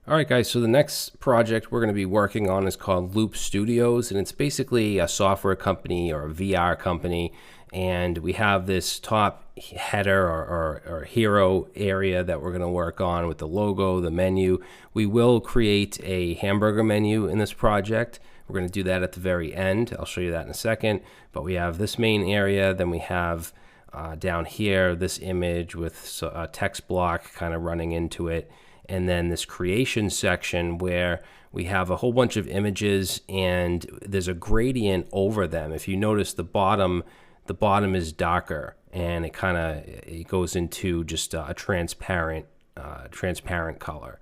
All right, guys, so the next project we're going to be working on is called Loop Studios, and it's basically a software company or a VR company. And we have this top header or hero area that we're going to work on with the logo, the menu. We will create a hamburger menu in this project. We're going to do that at the very end. I'll show you that in a second. But we have this main area, then we have down here this image with a text block kind of running into it, and then this creation section where we have a whole bunch of images and there's a gradient over them. If you notice, the bottom is darker, and it goes into just a transparent color.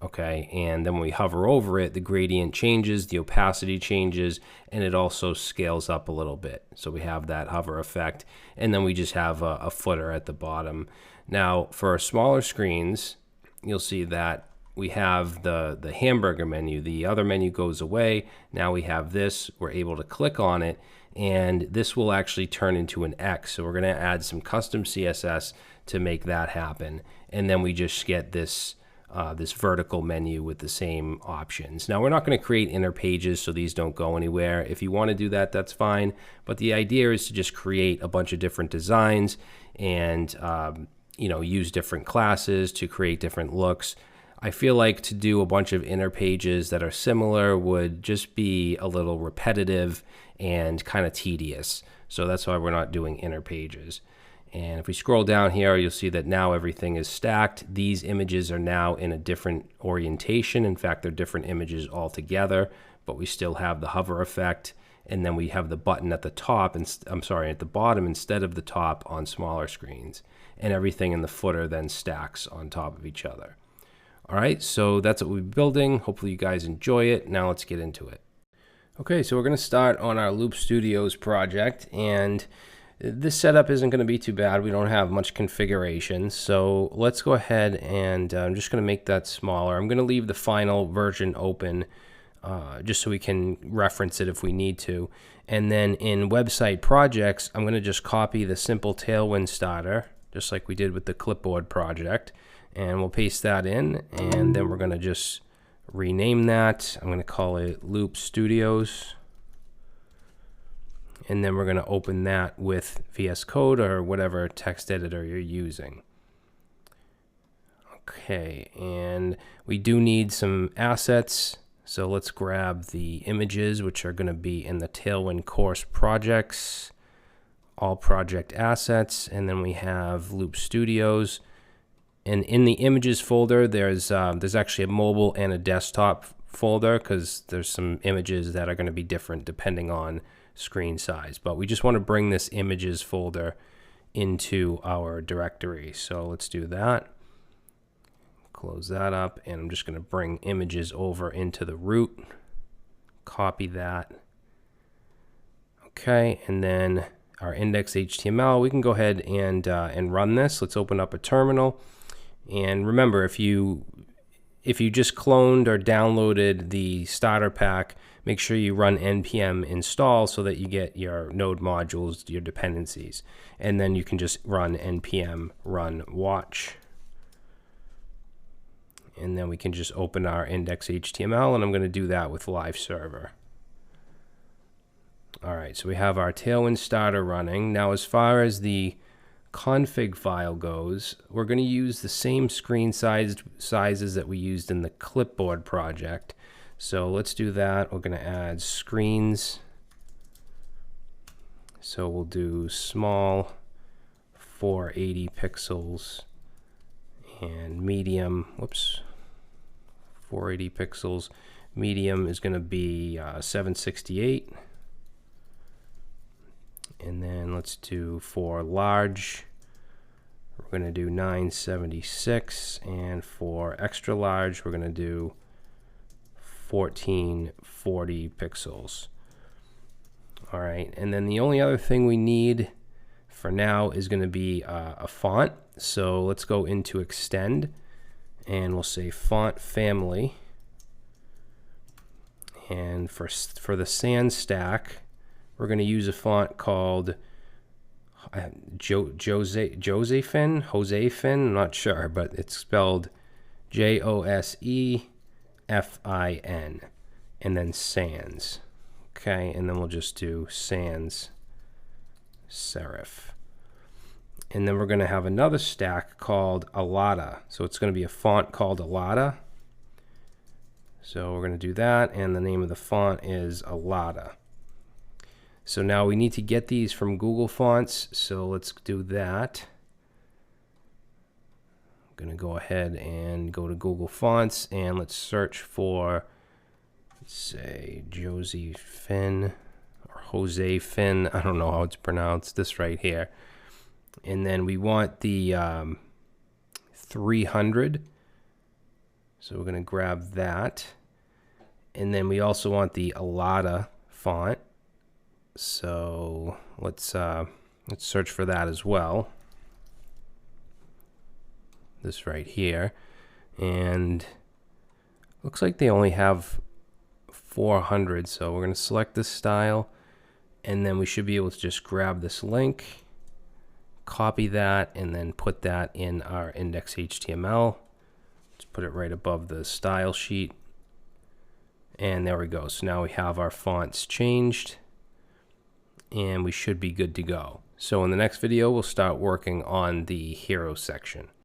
Okay, and then when we hover over it, the gradient changes, the opacity changes, and it also scales up a little bit. So we have that hover effect, and then we just have a footer at the bottom. Now, for smaller screens, you'll see that we have the hamburger menu. The other menu goes away. Now we have this. We're able to click on it, and this will actually turn into an X. So we're going to add some custom CSS to make that happen, and then we just get this vertical menu with the same options. Now, we're not going to create inner pages, so these don't go anywhere. If you want to do that, that's fine. But the idea is to just create a bunch of different designs and use different classes to create different looks. I feel like to do a bunch of inner pages that are similar would just be a little repetitive and kind of tedious. So that's why we're not doing inner pages. And if we scroll down here, you'll see that now everything is stacked. These images are now in a different orientation. In fact, they're different images altogether, but we still have the hover effect. And then we have the button at the top, at the bottom instead of the top on smaller screens. And everything in the footer then stacks on top of each other. All right, so that's what we're building. Hopefully you guys enjoy it. Now let's get into it. Okay, so we're going to start on our Loop Studios project, and this setup isn't going to be too bad. We don't have much configuration, so let's go ahead and I'm just going to make that smaller. I'm going to leave the final version open just so we can reference it if we need to. And then in website projects, I'm going to just copy the simple Tailwind starter, just like we did with the clipboard project, and we'll paste that in, and then we're going to just rename that. I'm going to call it Loop Studios. And then we're going to open that with VS Code or whatever text editor you're using. Okay, and we do need some assets. So let's grab the images, which are going to be in the Tailwind course projects, all project assets, and then we have Loop Studios. And in the images folder, there's actually a mobile and a desktop folder because there's some images that are going to be different depending on screen size. But we just want to bring this images folder into our directory. So let's do that. Close that up, and I'm just going to bring images over into the root. Copy that. Okay, and then our index.html, we can go ahead and run this. Let's open up a terminal. And remember, if you just cloned or downloaded the starter pack, make sure you run npm install so that you get your node modules, your dependencies. And then you can just run npm run watch. And then we can just open our index.html, and I'm going to do that with live server. All right, so we have our Tailwind starter running. Now, as far as the config file goes, we're going to use the same screen sizes that we used in the clipboard project. So let's do that. We're going to add screens. So we'll do small 480 pixels and medium, 480 pixels. Medium is going to be 768. And then let's do for large, we're going to do 976. And for extra large, we're going to do 1440 pixels. All right, and then the only other thing we need for now is going to be a font. So let's go into extend, and we'll say font family. And for the sans stack, we're going to use a font called Josephin. I'm not sure, but it's spelled Josephin. Fin, and then sans. Okay, and then we'll just do sans serif. And then we're going to have another stack called Alada. So it's going to be a font called Alada. So we're going to do that, and the name of the font is Alada. So now we need to get these from Google Fonts, so let's do that. I'm going to go ahead and go to Google Fonts, and let's search for, let's say, Josie Finn, or Jose Finn. I don't know how it's pronounced, this right here. And then we want the 300. So we're going to grab that. And then we also want the Alada font. So let's search for that as well. This right here. And looks like they only have 400. So we're going to select this style. And then we should be able to just grab this link, copy that, and then put that in our index.html. Let's put it right above the style sheet. And there we go. So now we have our fonts changed, and we should be good to go. So in the next video, we'll start working on the hero section.